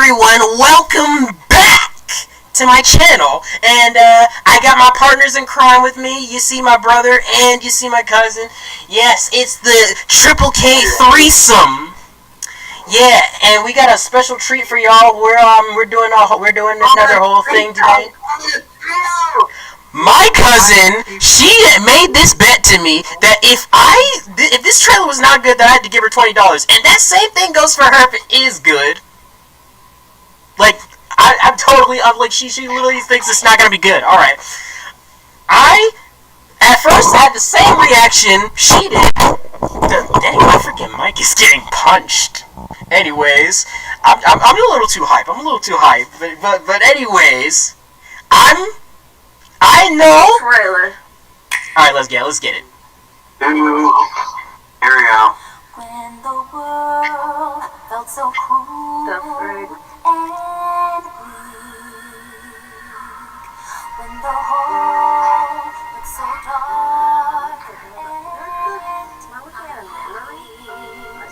everyone, welcome back to my channel. And I got my partners in crime with me. You see my brother and you see my cousin. Yes, it's the Triple K threesome. Yeah, and we got a special treat for y'all. We're doing another whole thing today. My cousin, she made this bet to me that if this trailer was not good, that I had to give her $20, and that same thing goes for her if it is good. Like I'm like she literally thinks it's not gonna be good. All right, I at first had the same reaction she did. Dang, my freaking mic is getting punched. Anyways, I'm a little too hype. But anyways, I know. Trailer. All right, let's get it. Here we go. When the world felt so cold and bleak, when the whole looked so dark and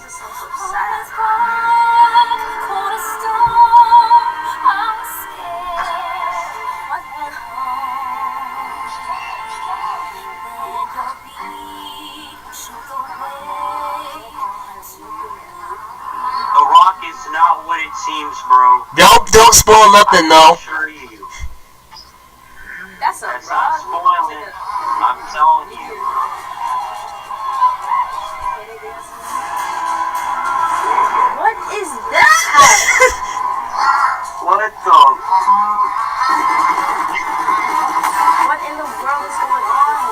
Sad. caught a storm, I was scared at home. Then your beat showed the way to The Rock is not what it seems, bro. Don't spoil nothing though. I assure you. That's That's a not rock. spoiling. I'm telling you. What is that? What the? What in the world is going on?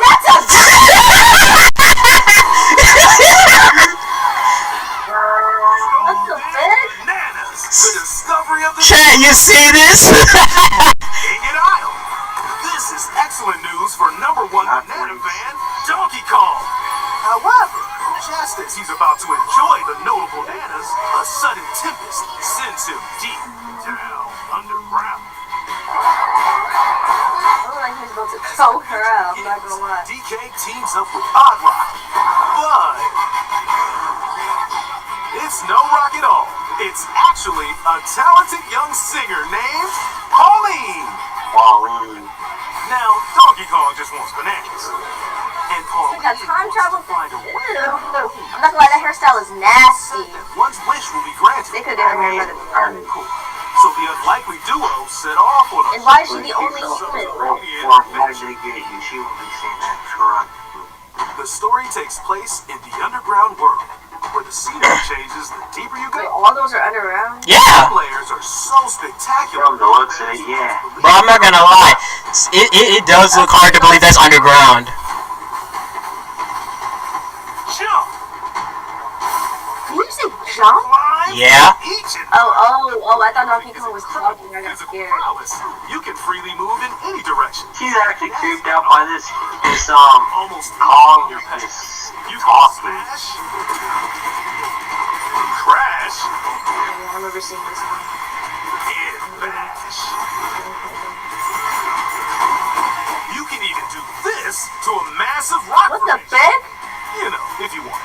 That's a What the heck? Bananas, the discovery of the Chat, you see this? King and Isle. This is excellent news for #1 banana fan, Donkey Kong. However, just as he's about to enjoy the notable bananas, a sudden tempest sends him deep down underground. I look like he's about to choke her out. I'm not gonna lie. DK teams up with Odd Rock, but it's no rock at all. It's actually a talented young singer named Pauline. Now, Donkey Kong just wants bananas. And Pauline Got time travel. find a Ew. way I'm not gonna lie, that hairstyle is nasty. one's wish will be granted. They could have done her better. Cool. So the unlikely duo set off on a And why is she the only human? The story takes place in the underground world, where the scenery changes the deeper you Wait, go. all those are underground? Yeah. Players are so spectacular. From the looks of it, yeah. Bro, I'm not gonna lie. It does look hard to believe that's underground. Jump, Can you say jump? climb, Yeah. each and Oh, I thought Donkey Kong was talking. I got physical scared. prowess. You can freely move in any direction. She's actually creeped out by this Almost Kong your path. is You can talking. smash, crash, Yeah, I remember seeing this one. and bash. You can even do this to a massive rock What the formation. heck? You know, if you want.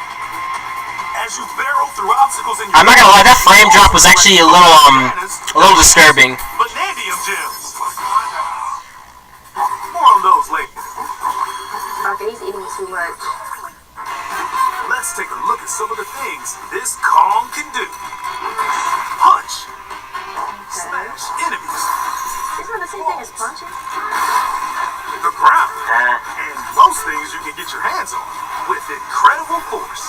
As you barrel through obstacles in your I'm not gonna lie, that frame drop was actually a little disturbing. Vanadium gems. More on those later. Okay, he's eating too much. Let's take a look at some of the things this Kong can do. Punch. Smash enemies. Isn't that the same thing as punching? The ground. And most things you can get your hands on with incredible force.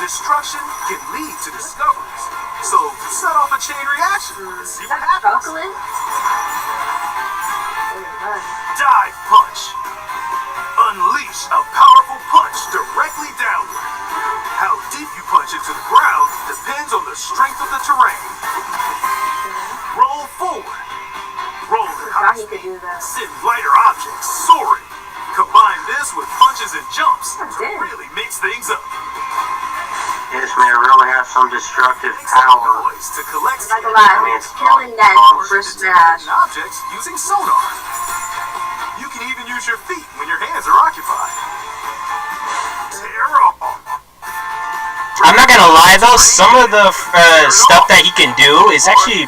Destruction can lead to discoveries. So set off a chain reaction and see what happens. Chocolate? Dive punch. Unleash a powerful punch directly downward. How deep you punch into the ground depends on the strength of the terrain. Roll forward. Roll at Thought high he could do speed. that. Send lighter objects soaring. Combine this with punches and jumps to damn. really mix things up. This man really has some destructive Make some power. noise to collect I'm not gonna lie, I mean, he's killing that for Smash. objects using sonar. You can even use your feet when your hands are occupied. Tear off. I'm not gonna lie though, some of the stuff that he can do is actually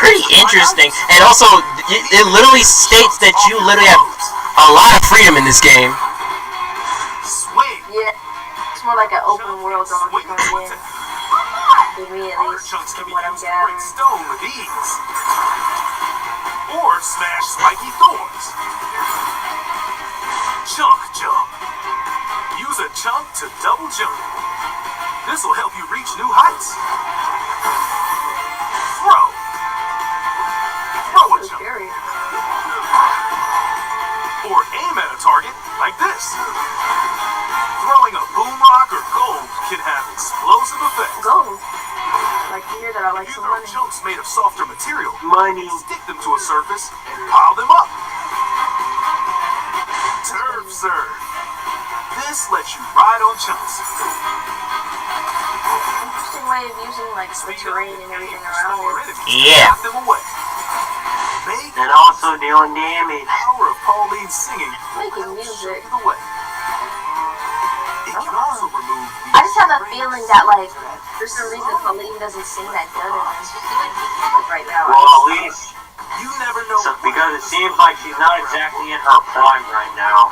pretty interesting, and also it literally states that you literally have a lot of freedom in this game. Swing. Yeah, it's more like an open world Donkey Kong game. To me, at least, Chunks can from be what I'm used to break gathering. stone with ease. Or smash spiky thorns. Chunk jump. Use a chunk to double jump. This will help you reach new heights. Throw. Throw a So jump. scary. Or aim at a target like this. Throwing a boom rock or gold can have explosive effects. Gold. Like to hear that, I like You some throw money. chunks made of softer material. Money. Stick them to a surface and pile them up. Turf serve. This lets you ride on chunks. Interesting way of using like the terrain and everything around it. Yeah. Them away. Make And also dealing damage. power of Pauline's singing Making will help show music. you the way. It can also remove I just have a feeling that like for some reason Pauline doesn't sing that good in this. Like right now. Well, at least You never know. because it seems like she's not exactly in her prime right now.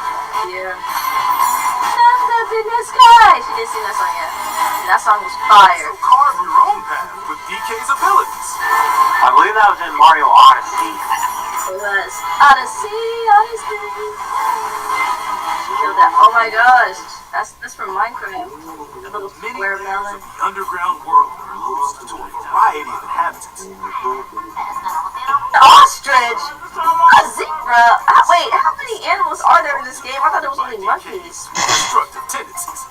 Yeah. Shut up in the sky. She didn't sing that song yet. And that song was fire. So carve your own path with DK's abilities. I believe that was in Mario Odyssey. It was Odyssey, Odyssey. She killed that. Oh my gosh. That's from Minecraft. A little Many square layers melon. of the underground world are loosed to a variety of inhabitants. An ostrich. A zebra. Wait, how many animals are there in this game? I thought there was only monkeys. Destructive tendencies.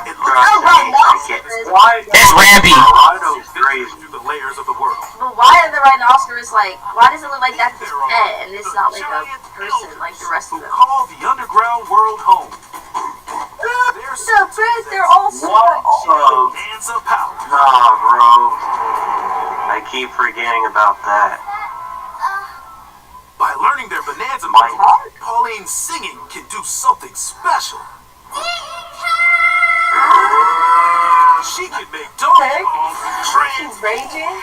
It looks Oh, like rhinoceros. Why? That's Ramby. Rhino's crazy. through the layers of the world. But why are the rhinoceros like? Why does it look like that's his pet and it's not like a person like the rest of Who them? call the underground world home. The birds, they're all super old. Bananza power. Nah, bro. I keep forgetting about that. By learning their Bananza My moves, heart. Pauline's singing can do something special. She can make Donkey Kong She's trans raging.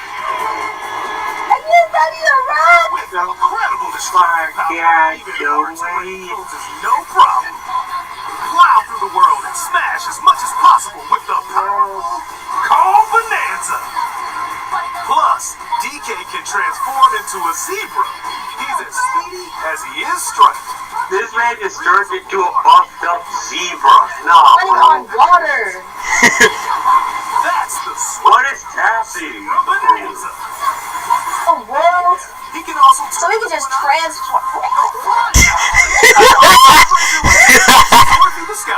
I guess I need a run. with incredible destructive power. Yeah, Even no hard terrain way. poses no problem. Plow through the world and smash as much as possible with the powerful Kong Bananza. Plus, DK can transform into a zebra. He's as speedy as he is striped. This man just turned into a buffed up zebra. Nah, Running on bro. water. That's the What is happening? Zebra Bananza. A world. He can also So we can just transform. soar through the sky.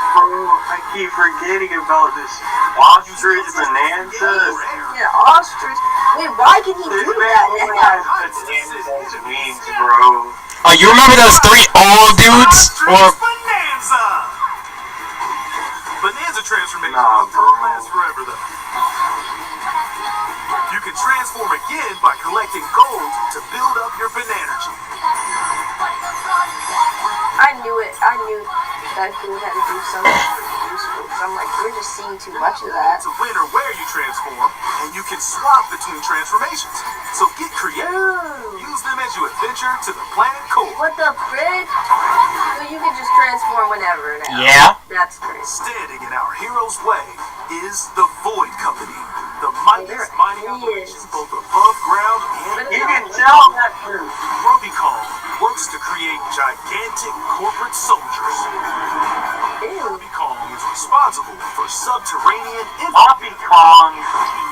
Bro, I keep forgetting about this ostrich Bananza. Yeah, ostrich. Wait, why can he This do man that only now? has Bananza's wings, bro. Oh, you remember those three old dudes? Ostrich Or Bananza. Bananza transformation Nah, don't bro. last forever though. You can transform again by collecting gold to build up your Banergy. I knew it. I knew that dude had to do something useful. Cause I'm like, we're just seeing too much of that. It's a win or where you transform, and you can swap between transformations. So get creative. Ooh. Use them as you adventure to the planet core. What the frick? Well, you can just transform whenever now. yeah. That's crazy. Standing in our hero's way is the Void Company, the mightiest mining operation both above ground and You can tell that through. Grumpy Kong works to create gigantic corporate soldiers. Ew. Grumpy Kong is responsible for subterranean Poppy Kong.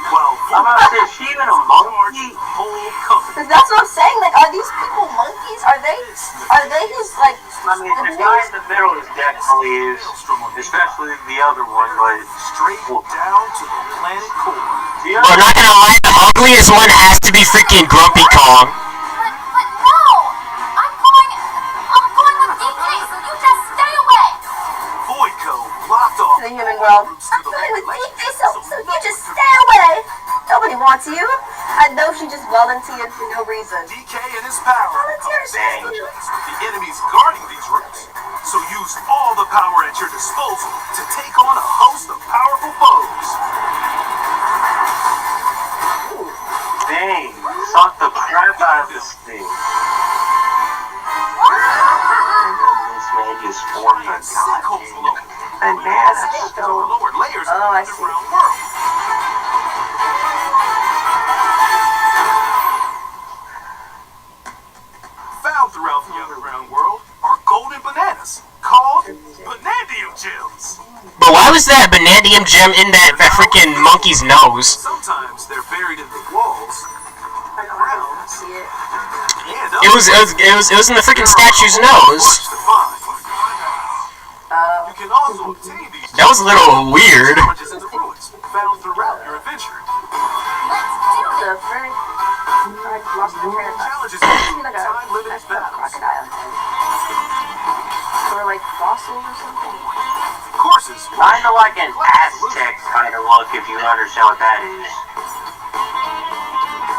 while I'm about to say, is she even a monkey? whole company. Cause that's what I'm saying. Like, are these people monkeys? Are they his like? I mean, the guy in the middle is definitely is, especially the other one, but Straight down to the planet core. the We're other not gonna lie, the ugliest one has to be freaking Grumpy Kong. But no! I'm going with DK, so you just stay away! Voidco blocked off The human world. routes to I'm the going with lake, DK, so you just stay away. Nobody wants you. I know she just volunteered for no reason. DK and his power Volunteers. with the enemies guarding these routes. So use all the power at your disposal to take on a host this thing. And then this man just formed a goddamn banana stone. Lower layers of Oh, the I see. underground world. Found throughout the underground world are golden bananas called Banandium gems. But why was that Banandium gem in that freaking monkey's nose? Sometimes they're buried in the walls, I see it. and It was in the freaking statue's nose. to find. You can also obtain these That was a little weird. challenges in the ruins found throughout your adventure. The frick? I lost my train of thought. Challenges Give me include like a time-limited that's not a battles, crocodile. Or like fossils or something. courses, Kinda like an Aztec kind of look, if you understand what that is.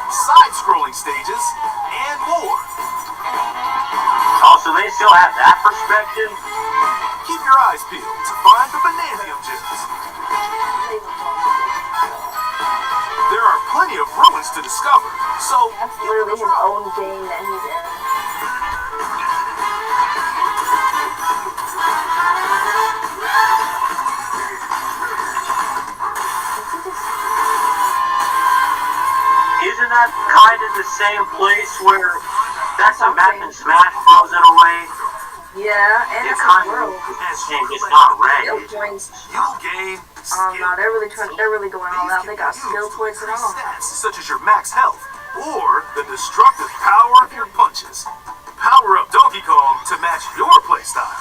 side-scrolling stages, and more. Oh, so they still have that perspective? Keep your eyes peeled to find the Banandium gems. There are plenty of ruins to discover, so That's give it a literally his try. own game that he's in. Isn't that kind of the same place where that's a map in Smash Bros. In a way? Yeah, and It's it's a kind of world. it's not Skill red. points. You'll gain Oh no, they're really going all out. They got skill points and all. stats such as your max health or the destructive power of your punches. Power up Donkey Kong to match your playstyle.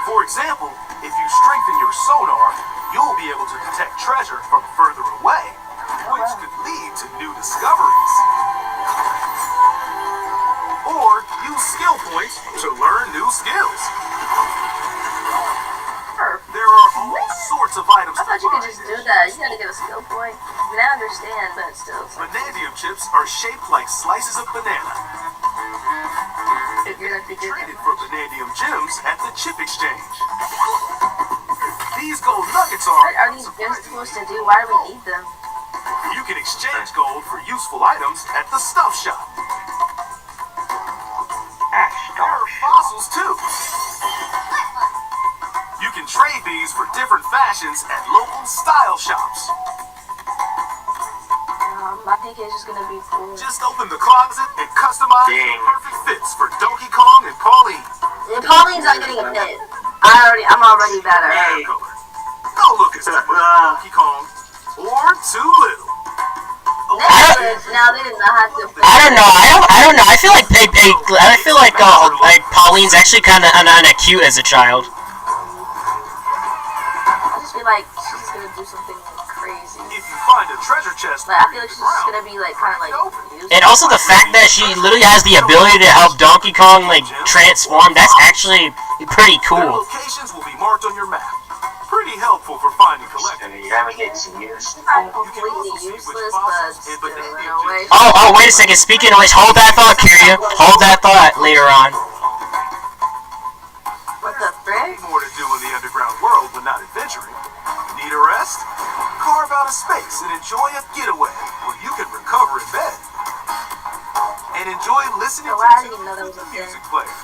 For example, if you strengthen your sonar, you'll be able to detect treasure from further away, which could lead to new discoveries. Or use skill points to learn new skills. There are all sorts of items I to thought you could find. just do that. You gotta get a skill point. I mean, I understand, but still. It's like, Banandium chips are shaped like slices of banana. you're gonna figure Traded for Banandium gems at the chip exchange. These gold nuggets What are are these gems supposed to do? Why do we need them? You can exchange gold for useful items at the stuff shop. There are fossils too. You can trade these for different fashions at local style shops. I think it's just gonna be cool. Just open the closet and customize the Dang. perfect fits for Donkey Kong and Pauline. Pauline's not getting a fit. I'm already better. Hey. No look as too much Donkey Kong or too little. Now they did not have to. I don't know. I don't know. I feel like Pauline's actually kind of cute as a child. I just feel like she's gonna do something crazy. If you find a treasure chest, Like I feel like she's just gonna be like kind of like. And also the fact that she literally has the ability to help Donkey Kong like transform. That's actually pretty their cool. locations will be marked on your map. Pretty helpful for finding collectibles. You're gonna get some use. Not completely useless, but still in a way. Oh, wait a second. Speaking of which, hold that thought, Kirya. Hold that thought later on. What the frick? More to do in the underground world when not adventuring. Need a rest? Carve out a space and enjoy a getaway where you can recover in bed. And enjoy listening Oh, I didn't even know that to was the a thing. music player.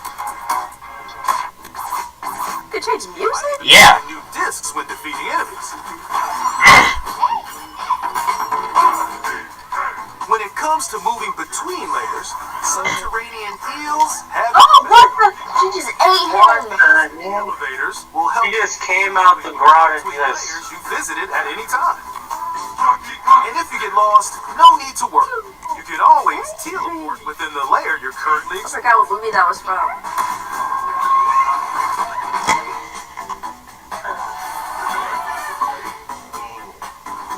You could change music? Yeah. And new discs when defeating enemies. When it comes to moving between layers, subterranean eels have Oh, what the? She just ate him. elevators will help He just came out the ground and between just layers you visited at any time. And if you get lost, no need to worry. You can always teleport within the layer you're currently I forgot what movie that was from.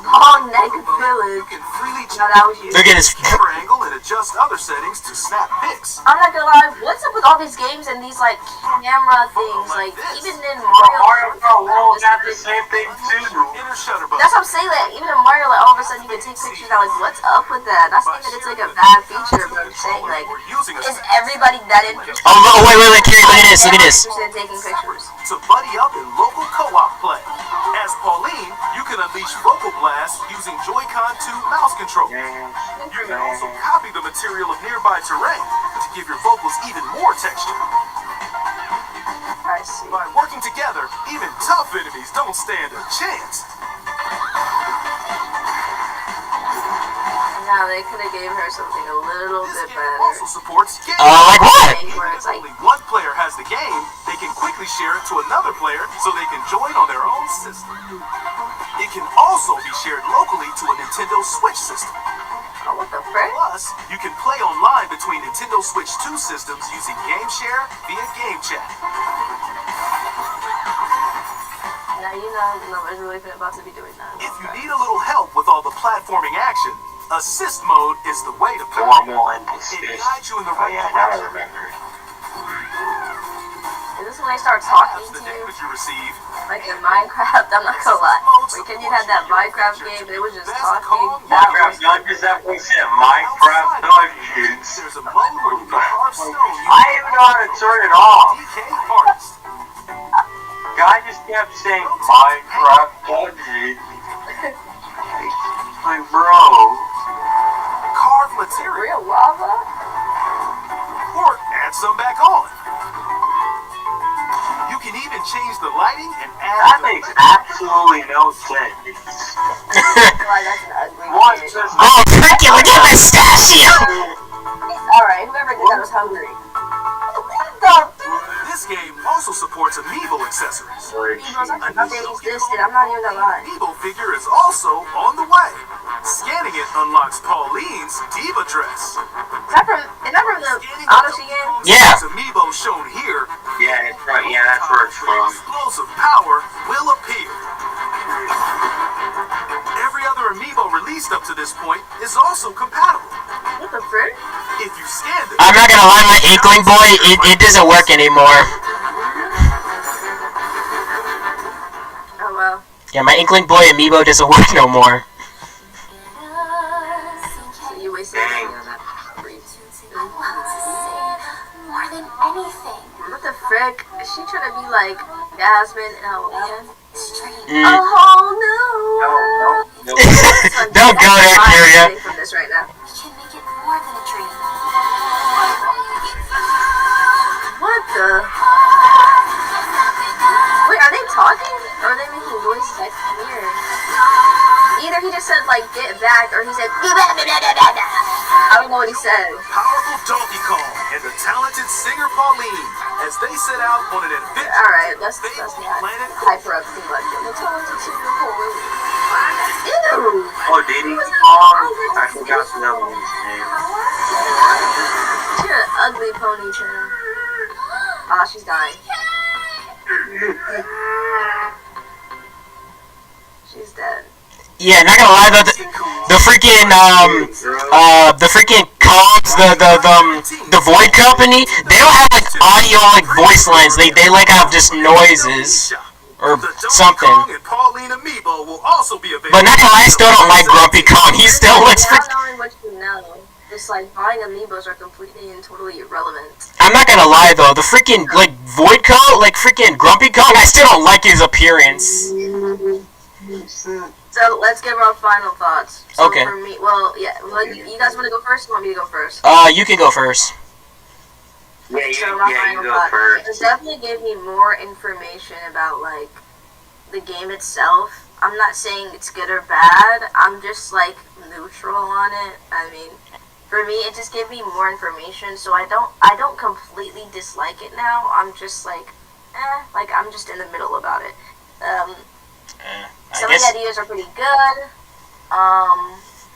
Long Neck You Village. can freely No, that was you. Look at his. camera angle and adjust other settings to snap pics. I'm not gonna lie, what's up with all these games and these like camera things? Like even in Mario Mario World got the Kart, same thing too. Inner shutter button. that's what I'm saying. Like even in Mario, like all of a sudden you can take pictures. I'm like, what's up with that? Not saying that it's like a bad feature, but I'm saying like, We're using a is everybody that interested? Oh, wait, Kirya, look at this. Look at this. Interested in taking pictures? to buddy up in local co-op play. As Pauline, you can unleash vocal blasts using Joy-Con 2 mouse control. You can also copy the material of nearby nearby terrain to give your vocals even more texture. I see. By working together, even tough enemies don't stand a chance. Now they could have gave her something a little This bit game also better. supports game. Like what? Even if only one player has the game, they can quickly share it to another player so they can join on their own system. It can also be shared locally to a Nintendo Switch system. Oh, what the frick? Plus, you can play online between Nintendo Switch 2 systems using Game Share via Game Chat. Now you know nobody's really about to be doing that. If you need a little help with all the platforming action, Assist Mode is the way to play. Normal and It assist. guides you in the Oh right yeah, now I direction. remember. Is this when they start talking Perhaps to the you? damage you receive. Like in Minecraft? I'm not gonna lie. Like, can you have that Minecraft game? It was just talking. That Minecraft was. Dungeons, that was it. Minecraft Dungeons. There's a mode where you can carve stone I didn't even know how to turn it off. DK artist. Guy just kept saying Minecraft Dungeons. Like, bro. Carve material Real lava? or add some back on. You can even change the lighting and That add makes absolutely no sense. Why, that's an ugly What kid. just Oh, freaking look at pistachio! Alright, whoever did that was hungry. What the? This game also supports amiibo accessories. Amiibos, I forgot they existed. I'm not even gonna lie. Amiibo figure is also on the way. Scanning it unlocks Pauline's Diva dress. Is that from the Scanning Odyssey game? Yeah. Amiibo shown here. Yeah, it's right. Yeah, that's where it's from. Explosive power will appear. Every other amiibo released up to this point is also compatible. What the frick? If you scan them, I'm not gonna lie, my Inkling Boy, it doesn't work anymore. Oh well. Yeah, my Inkling Boy amiibo doesn't work no more. So you wasted money on that? More than anything. What the frick? Is she trying to be like Jasmine and Alina? Mm. Oh no! Don't go there, Kyria. From this right now. We can make it more than a dream. What the? Wait, are they talking? Or are they making voices? That's weird. Either he just said like get back, or he said I don't know what he said. powerful Donkey Kong and the talented singer Pauline as they set out on an adventure. Alright, let's not Planet hyper up too much. The talented singer Pauline. Ew! Oh, did he? I forgot the other one's name. She had an ugly ponytail. Ah, she's dying. She's dead. Yeah, not gonna lie though, the freaking comms, the Void Company, they don't have like audio like voice lines. They like have just noises or The Donkey something. Kong and Pauline amiibo will also be available. But not gonna lie, I still don't like Grumpy Kong. He still looks Without freaking. knowing what you know, just like buying amiibos are completely and totally irrelevant. I'm not gonna lie though, the freaking like Void Kong, like freaking Grumpy Kong, I still don't like his appearance. So let's give our final thoughts. So Okay. For me, well, yeah. Well, you guys want to go first? Or want me to go first? You can go first. Yeah, So my you final go thought. first. It definitely gave me more information about like the game itself. I'm not saying it's good or bad. I'm just like neutral on it. I mean, for me, it just gave me more information. So I don't completely dislike it now. I'm just like, like I'm just in the middle about it. Some of the ideas are pretty good.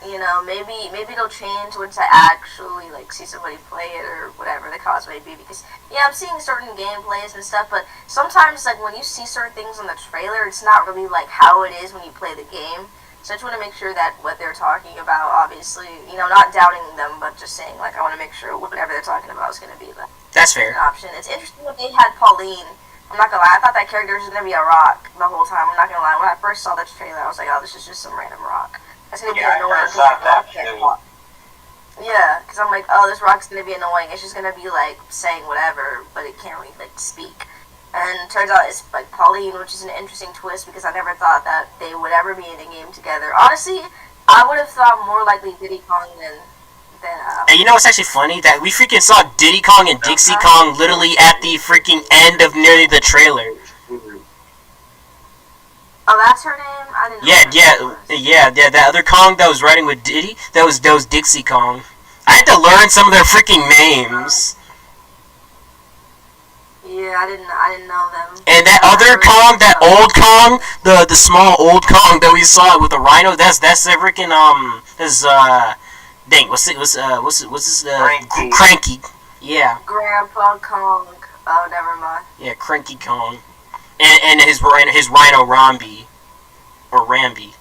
You know, maybe it'll change once I actually like see somebody play it or whatever the cause may be. Because yeah, I'm seeing certain gameplays and stuff, but sometimes like when you see certain things on the trailer, it's not really like how it is when you play the game. So I just want to make sure that what they're talking about, obviously, you know, not doubting them, but just saying like I want to make sure whatever they're talking about is going to be like That's an fair. option. It's interesting that they had Pauline. I'm not gonna lie, I thought that character was gonna be a rock the whole time. I'm not gonna lie, when I first saw this trailer, I was like, oh, this is just some random rock. That's gonna be Yeah, I annoying. first thought that too. Yeah, because I'm like, oh, this rock's gonna be annoying. It's just gonna be like saying whatever, but it can't really like speak. And it turns out it's like Pauline, which is an interesting twist because I never thought that they would ever be in a game together. Honestly, I would have thought more likely Diddy Kong then. And you know what's actually funny? That we freaking saw Diddy Kong and Dixie Kong literally at the freaking end of nearly the trailer. Oh, that's her name? I didn't know. Yeah. That other Kong that was riding with Diddy, that was Dixie Kong. I had to learn some of their freaking names. Yeah, I didn't know them. And that other Kong, that old Kong, the small old Kong that we saw with the rhino, that's the freaking dang, what's his Cranky. Yeah. Grandpa Kong. Oh, never mind. Yeah, Cranky Kong. And his rhino Rambi. Or Rambi.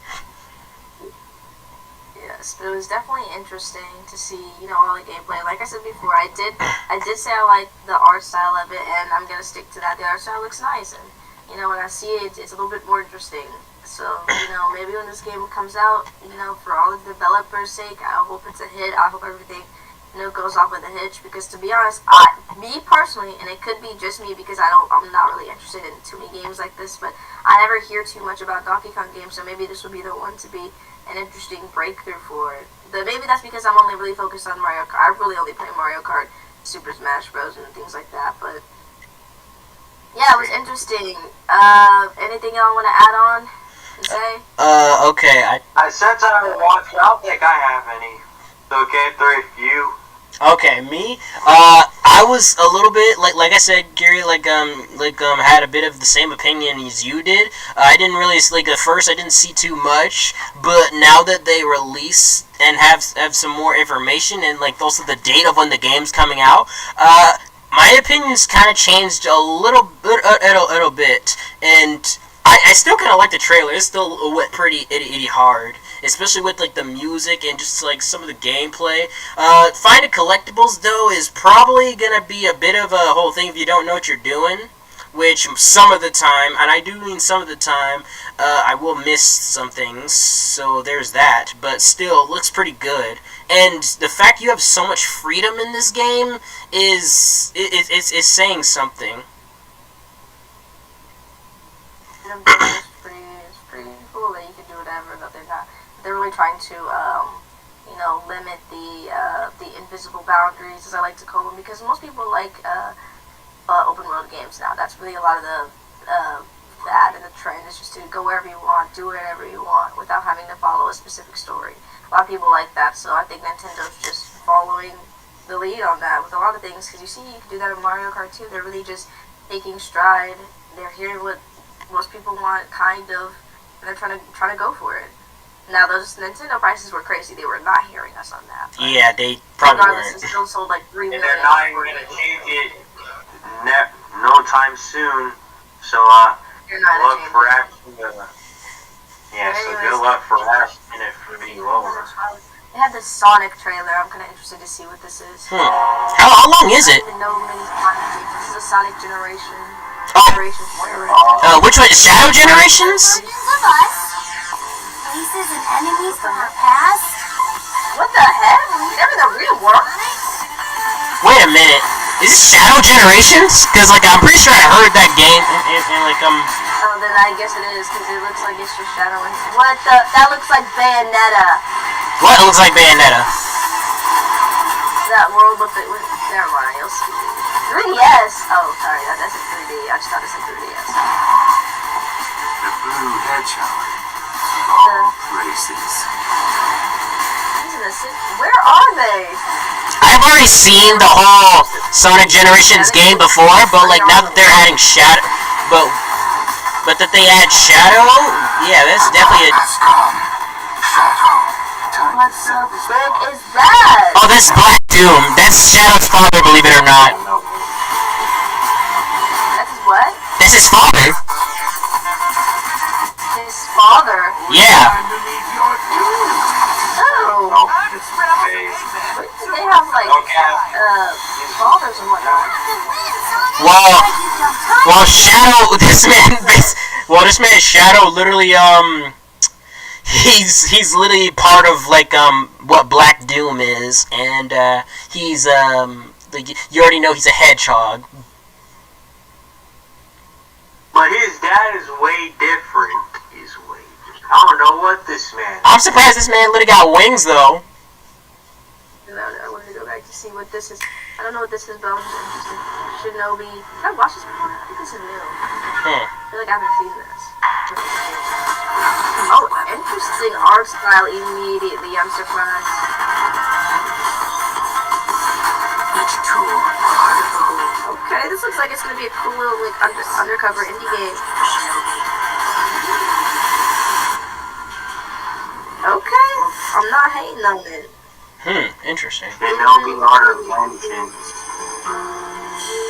Yes, but it was definitely interesting to see, all the gameplay. Like I said before, I did say I like the art style of it, and I'm gonna stick to that. The art style looks nice, and when I see it, it's a little bit more interesting. So, maybe when this game comes out, for all the developers' sake, I hope it's a hit. I hope everything, goes off with a hitch. Because to be honest, me personally, and it could be just me because I'm not really interested in too many games like this, but I never hear too much about Donkey Kong games, so maybe this will be the one to be an interesting breakthrough for it. But maybe that's because I'm only really focused on Mario Kart. I really only play Mario Kart, Super Smash Bros. And things like that, but yeah, it was interesting. Anything y'all want to add on and say? Okay. Since I haven't watched, I don't think I have any. So, game 3, you. Okay, me. I was a little bit like I said, Gary. Had a bit of the same opinion as you did. I didn't really at first. I didn't see too much, but now that they release and have some more information and also the date of when the game's coming out, my opinions kind of changed a little bit, and I still kind of like the trailer. It still went pretty itty hard. Especially with the music and just some of the gameplay. Finding collectibles though is probably gonna be a bit of a whole thing if you don't know what you're doing. Which some of the time, and I do mean some of the time, I will miss some things. So there's that. But still, it looks pretty good. And the fact you have so much freedom in this game is saying something. It's pretty cool that you can do whatever, that they're really trying to, limit the invisible boundaries, as I like to call them, because most people like open world games now. That's really a lot of the fad and the trend is just to go wherever you want, do whatever you want, without having to follow a specific story. A lot of people like that, so I think Nintendo's just following the lead on that with a lot of things, because you can do that in Mario Kart too. They're really just taking stride. They're hearing what most people want, kind of, and they're trying to go for it. Now, those Nintendo prices were crazy. They were not hearing us on that. Yeah, they probably regardless, weren't. It still sold 3 million. And they're not even going to change it no time soon. So, look for action. Yeah, so good luck for last minute for being lower. They had this Sonic trailer. I'm kind of interested to see what this is. How long is it? I don't even know many Sonic games. This is a Sonic Generation. Which one? Shadow Generations? Versions of us, faces and enemies from our past. What the heck? They're in the real world? Wait a minute. Is this Shadow Generations? Because I'm pretty sure I heard that game Oh, then I guess it is, because it looks like it's just Shadow. What the? That looks like Bayonetta. What looks like Bayonetta? That world looked like. Never mind, you'll see. 3DS. Oh, sorry, that's in 3D. I just thought it's in 3DS. The blue hedgehog. All places. He's in the city. Where are they? I've already seen the whole Sonic Generations game before, but now that they're adding Shadow, but that they add Shadow, yeah, that's definitely a. What the frick is that? Oh, that's Black Doom. That's Shadow's father, believe it or not. That's his what? That's his father. His father? Yeah. Oh. They have fathers and whatnot. Well, Shadow. This man Shadow literally He's literally part of what Black Doom is, and he's you already know he's a hedgehog. But his dad is way different. I don't know what this man. I'm surprised this man literally got wings though. No. see what this is. I don't know what this is, but I'm interested. Shinobi. Did I watch this before? I think this is new. I feel like I haven't seen this. Oh, interesting art style immediately. I'm surprised. Each tool part of the whole. Okay, this looks like it's gonna be a cool little like undercover indie game. Okay, I'm not hating on it. Interesting. Shinobi Art of Vengeance.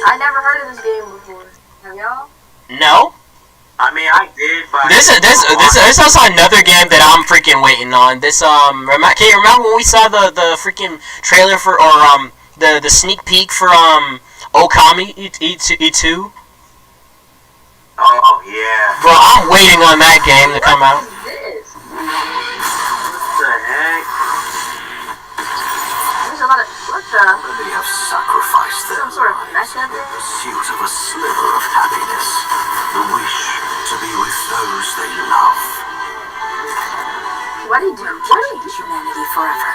I never heard of this game before. Have y'all? No. I mean, I did, but This is also another game that I'm freaking waiting on. This can you remember when we saw the freaking trailer for the sneak peek for Okami E2? Oh yeah. Bro, I'm waiting on that game to come out. What is this? What the heck? There's a lot of what the? Many have sacrificed their Some sort of lives mecha in the thing? pursuit of a sliver of happiness, the wish to be with those they love. What do you do? What do you do? Humanity forever.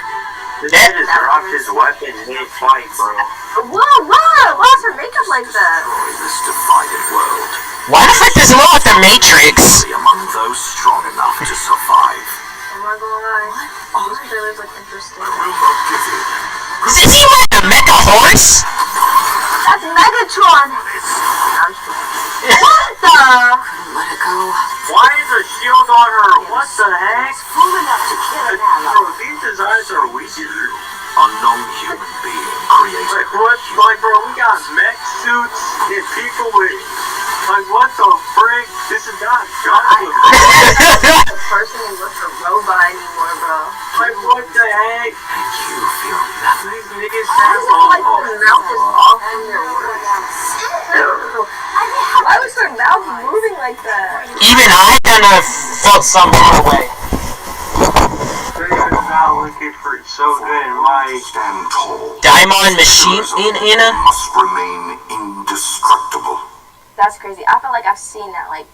This kid has dropped his weapon mid-fight, bro. Whoa, why is her makeup like that? Destroy this divided world. Why the frick does it look like the Matrix? Only among those strong enough to survive. I'm not gonna lie. These trailers look interesting. Will not give in. Is he like a mecha horse? That's Megatron! I'm just kidding. What the? Let it go. Why is a shield on her? What the heck? Fool enough to kill an ally. Bro, these designs are weird. A non-human being created. Like what? Like bro, we got mech suits and people with like what the frick? This is not Gotham. The person who looks a robot anymore, bro. Like what the heck? You feel nothing. These niggas Why sound does it feel like her mouth is off from their words? Why was her mouth moving like that? Even I kind of felt some sort of way. They're not looking for it so good in my Stand tall. Diamond Machine in a. Must remain indestructible. That's crazy. I feel like I've seen that, like,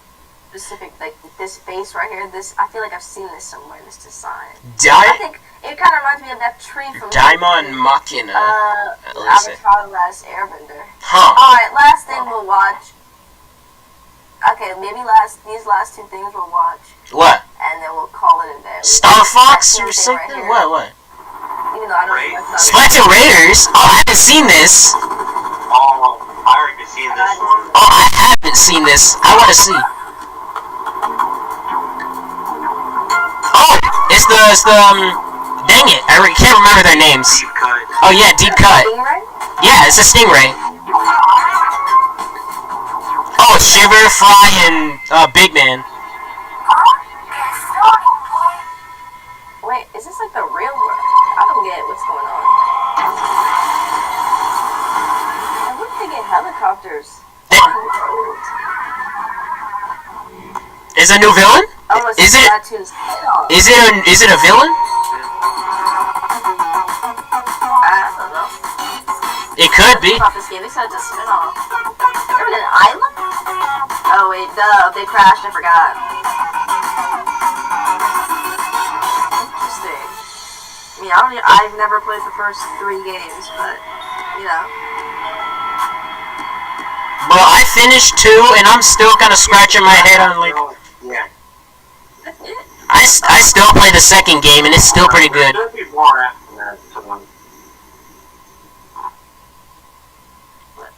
specific, like, this face right here. I feel like I've seen this somewhere, this design. I think it kind of reminds me of that tree from Diamond Machina. Avatar: The Last Airbender. Huh. Alright, last thing we'll watch. Okay, maybe these last two things we'll watch, What? and then we'll call it a day. Star Fox or That thing something? right here. What? Even though I don't know what's Splatoon Raiders? Oh, I haven't seen this. oh, I already seen this one. Oh, I haven't seen this. I want to see. Oh, it's the dang it, I can't remember their names. Deep cut. Oh yeah, Deep Cut. Stingray? Yeah, it's a Stingray. Oh, Shiver, Fly, and Big Man. Wait, is this like the real world? I don't get what's going on. And look, they get helicopters. Is a new villain? Oh, it's Is it? Splatoon's head off. Is it a villain? I don't know. It could be. About this game, they said it's a spin-off. They're in an island? Oh wait, duh, they crashed, I forgot. Interesting. I mean, I've never played the first 3 games, but, you know. Well, I finished 2, and I'm still kind of scratching my head on like. Yeah. I still play the second game, and it's still pretty good. There'll be more after that. So.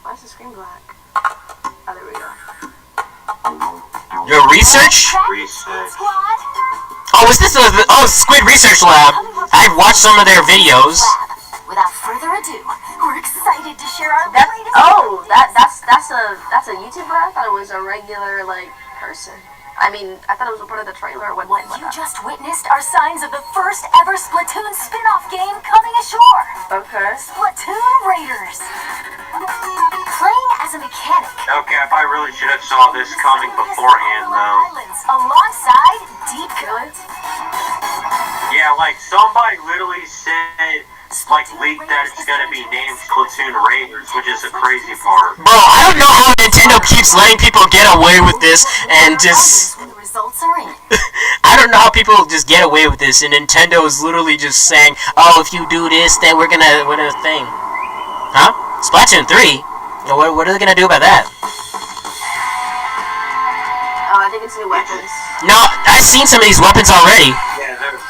Why is the screen black? Oh, there we go. Your research? Research. Oh, is this Squid Research Lab? I've watched some of their videos. Without further ado, we're excited to share our That, latest. oh, that's a YouTuber? I thought it was a regular, like, person. I mean, I thought it was a part of the trailer. What What you just witnessed are signs of the first ever Splatoon spin-off game coming ashore. Okay. Splatoon Raiders. Playing as a mechanic. Okay, I probably really should have saw this coming beforehand, though. Islands alongside Deep Cut. Yeah, like somebody literally said, like leaked that it's gonna be named Splatoon Raiders, which is the crazy part. Bro, I don't know how Nintendo keeps letting people get away with this and just. When the results are in. I don't know how people just get away with this, and Nintendo is literally just saying, "Oh, if you do this, then we're gonna thing." Huh? Splatoon 3? What are they gonna do about that? Oh, I think it's new weapons. No, I've seen some of these weapons already. Yeah, they're They're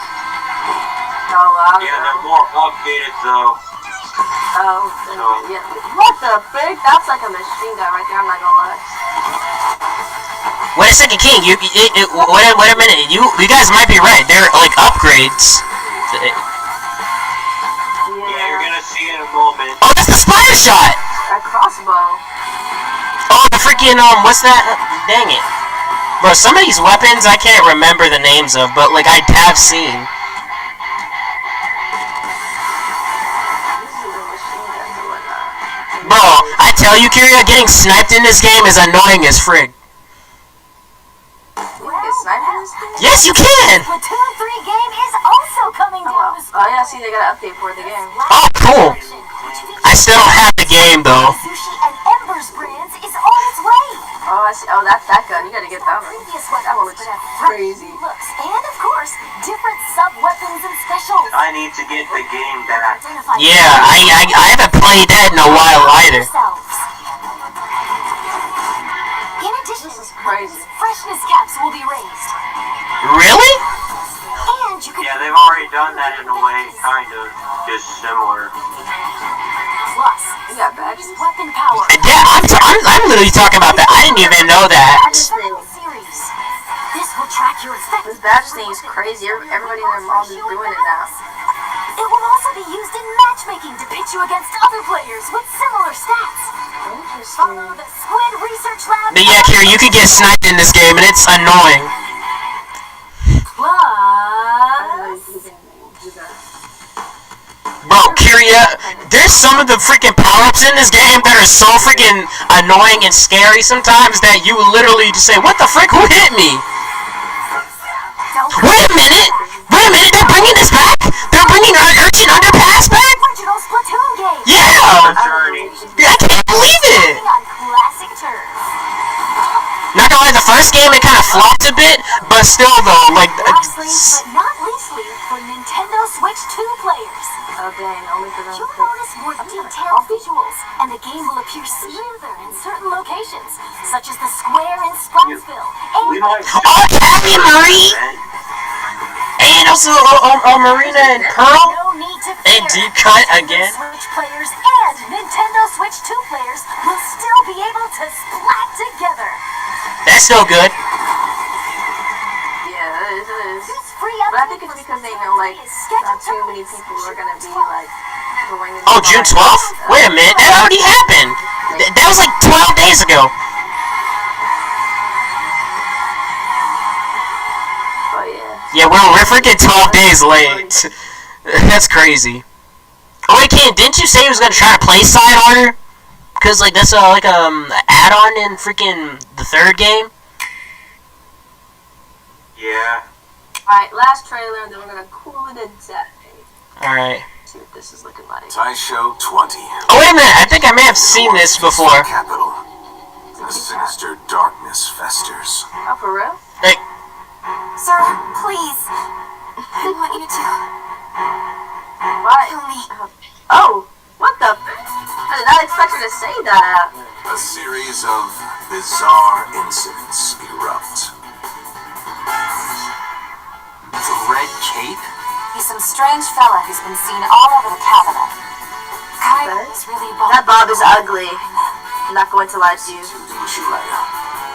more updated though. Oh, yeah. What the frick? That's like a machine gun right there. I'm not gonna lie. Wait a second, King. Wait a minute. You guys might be right. They're like upgrades. Yeah, you're gonna see in a moment. Oh, that's the spider shot. That crossbow. Oh, the freaking what's that? Dang it, bro. Some of these weapons I can't remember the names of, but like I have seen. Bro, I tell you, Kyria, getting sniped in this game is annoying as frig. You can get sniped in this thing? Yes, you can! Splatoon 3 game is also coming down the Oh yeah, see, they got an update for the game. Oh, cool. I still don't have the game, though. Sushi and Embers brands is on its way. Oh, I see. Oh, that's that gun. You gotta get that one. Previous That one looks crazy. looks and of course different sub weapons and specials. I need to get the game back. Yeah, I haven't played that in a while either. In addition, This is crazy. freshness caps will be raised, Really? and you can Yeah, they've already done that in a way, kind of, just similar. plus You got badges? weapon power. Yeah, I'm literally talking about that. I didn't even know that. Special series. This will track your This effectiveness. badge thing is crazy. Everybody in their mom is doing it now. It will also be used in matchmaking to pit you against other players with similar stats. Follow the Squid Research Lab. But yeah, Kyria, you can get sniped in this game, and it's annoying. Plus, Bro, Kyria, there's some of the freaking power-ups in this game that are so freaking annoying and scary sometimes that you literally just say, what the frick, who hit me? Wait a minute! They're bringing this back? They're bringing our Urchin Underpass back? original Splatoon game. Yeah! Journey. I can't believe it! On classic turf. Not gonna lie, the first game it kind of flopped a bit, but still though, like, Lastly, but not leastly, for Nintendo Switch 2 players. Oh dang, only for them. You'll notice more detailed visuals, and the game will appear smoother in certain locations, such as the square in Sprunceville. We And might oh, Happy Marie! And also, Marina and Pearl? no need to And fear. Deep Cut Nintendo again? Switch players and Nintendo Switch 2 players will still be able to splat together. That's no good. Yeah, it is. This free But I update think it's for because they know like Splatoon not too many is people are scheduled gonna be June like going to Oh, June 12th? Wait a minute, that already happened. That was like 12 days ago. Oh yeah. Yeah, we're freaking 12 days late. That's crazy. Oh wait, Ken, didn't you say he was gonna try to play Side Order? Cause like that's like add-on in freaking the third game. Yeah. Alright, last trailer, and then we're gonna cool it a day. All right. See what this is looking like. Taisho 20. Oh wait a minute, I think I may have seen this before. Capital. A sinister darkness festers. Oh, for real? Hey, Sir, please. I want you to What? kill me. Oh, what the? I did not expect her to say that. A series of bizarre incidents erupt. The Red Cape? He's some strange fella who's been seen all over the capital. Kaiba is really That Bob is ugly. I'm not going to lie to you. Ushile.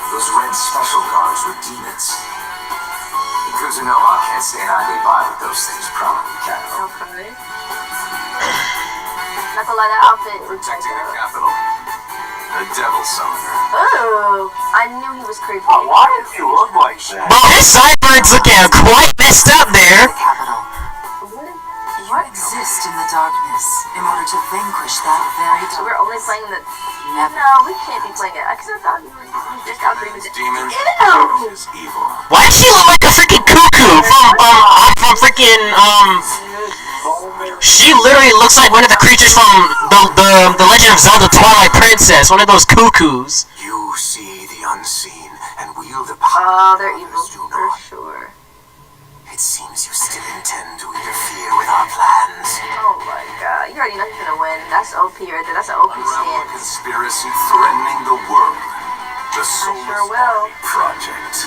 Those red special guards were demons. Kuzunoha can't stand idly by with those things prowling the capital. Okay. Not gonna lie, that outfit is like Protecting the capital. A devil summoner. Ooh, I knew he was creepy. Oh, why did you look like that? bro, his sideburns looking quite messed up there. Capital. What? Exist in the darkness in order to vanquish that very So we're only playing the... Never. No, we can't be playing it. Because I thought we were just out there. Demons Ew! is evil. Why does she look like a freaking cuckoo from freaking She literally looks like one of the creatures from the Legend of Zelda Twilight Princess, one of those cuckoos. You see the unseen and wield the power. Oh, they're evil for sure. It seems you still intend to interfere with our plans. Oh my god, you already know he's gonna win. That's OP. OP right there. That's an OP Unravel a stance. conspiracy threatening the world. The sure will. Project.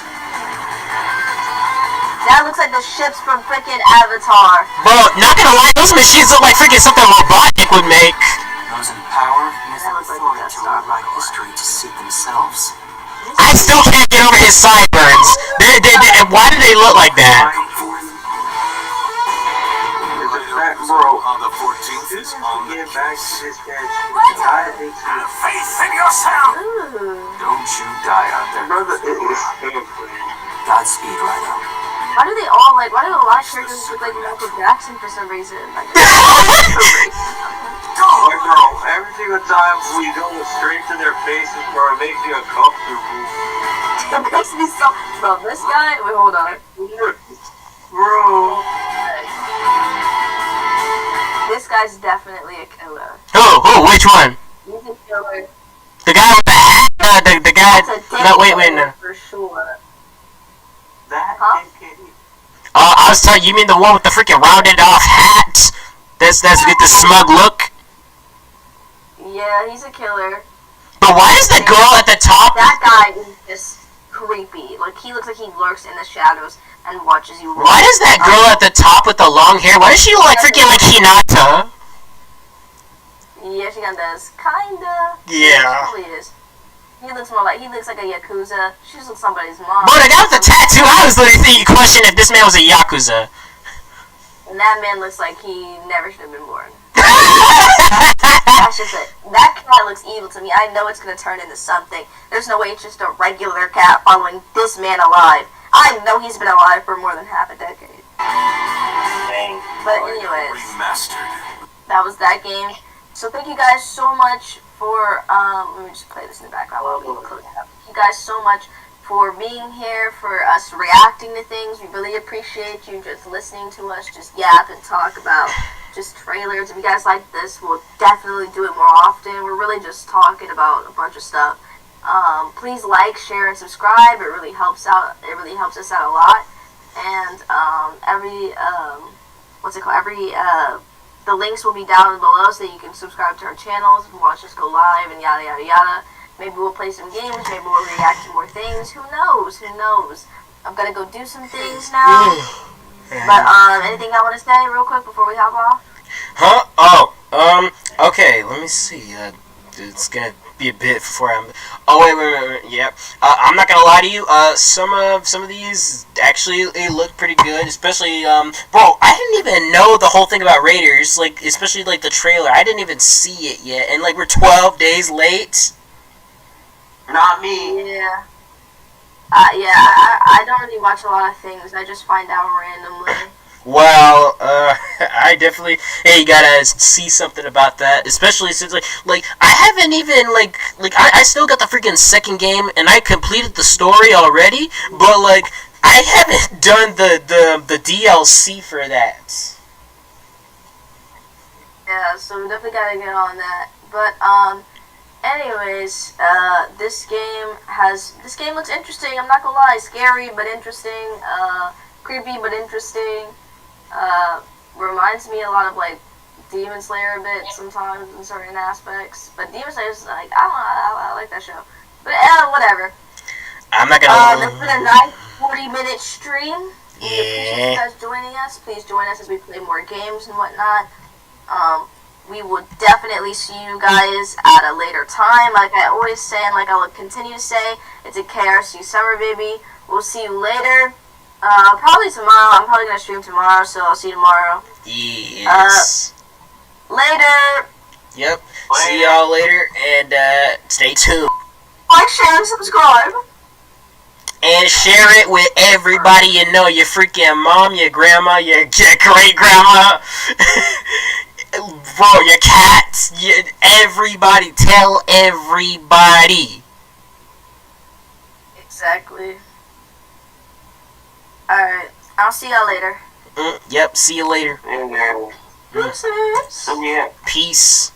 That looks like the ships from freaking Avatar. Bro, not gonna lie, those machines look like freaking something robotic would make. Those in power use That their looks like authority the to Death Star. rewrite history to suit themselves. I still can't get over his sideburns. Why do they look like that? Bro, On the 14th is on the get back to case. this guy. Have faith in yourself. Ooh. Don't you die out there. Brother, it is him. Godspeed, Rhino. Why do they all like? Why do a lot of characters look like Michael Jackson for some reason? Like, Like, bro, every single time we go straight to their faces, bro, it makes me uncomfortable. it makes me so. Bro, this guy. Wait, hold on. Bro. This guy's definitely a killer. Who? Which one? He's a killer. The guy with the hat? The guy. That's a No, wait, no. for sure. That Huh? dickhead. I was telling you, mean the one with the freaking rounded off hat? That's with the smug look. Yeah, he's a killer. But why is the girl at the top? That guy is just creepy. Like, he looks like he lurks in the shadows and watches you. Why does that girl at the top with the long hair? Why does she look like freaking like Hinata? Yeah, she kinda does. Kinda. Yeah. She probably is. He looks like a Yakuza. She just looks like somebody's mom. But the guy with the tattoo, I was literally thinking, questioning if this man was a Yakuza. And that man looks like he never should have been born. That's just it. That cat looks evil to me. I know it's gonna turn into something. There's no way it's just a regular cat following this man alive. I know he's been alive for more than half a decade. Dang. But anyways, Remastered. that was that game. So thank you guys so much for let me just play this in the background while we close it up. Thank you guys so much for being here, for us reacting to things. We really appreciate you just listening to us just yap and talk about just trailers. If you guys like this, we'll definitely do it more often. We're really just talking about a bunch of stuff. Please like, share, and subscribe. It really helps out. It really helps us out a lot. And the links will be down below so that you can subscribe to our channels, watch us go live, and yada yada yada. Maybe we'll play some games. Maybe we'll react to more things. Who knows? Who knows? I'm gonna go do some things now. But anything I want to say real quick before we hop off? Huh? Oh, okay, let me see. It's gonna be a bit before I'm. Oh wait. Yep. I'm not gonna lie to you. Some of these actually they look pretty good. Especially bro, I didn't even know the whole thing about Raiders. Like, especially like the trailer. I didn't even see it yet, and like we're 12 days late. Not me. Yeah. I don't really watch a lot of things. I just find out randomly. Well, I definitely, hey, you gotta see something about that, especially since, like, I haven't even, I still got the freaking second game, and I completed the story already, but, like, I haven't done the DLC for that. Yeah, so we definitely gotta get on that. But, anyways, this game looks interesting, I'm not gonna lie. Scary, but interesting, creepy, but interesting. Reminds me a lot of like Demon Slayer a bit sometimes in certain aspects, but Demon Slayer's like I like that show. But whatever. I'm not gonna. It's been a nice 40-minute stream. We appreciate you Yeah. guys joining us. Please join us as we play more games and whatnot. We will definitely see you guys at a later time. Like I always say, and like I will continue to say, it's a KRC summer, baby. We'll see you later. Probably tomorrow. I'm probably gonna stream tomorrow, so I'll see you tomorrow. Yes. Later. Yep. See y'all later, and stay tuned. Like, share, and subscribe. And share it with everybody you know. Your freaking mom, your grandma, your great grandma, bro, your cats, everybody. Tell everybody. Exactly. Alright, I'll see y'all later. Yep, see you later. And, Deuces. yeah. Peace.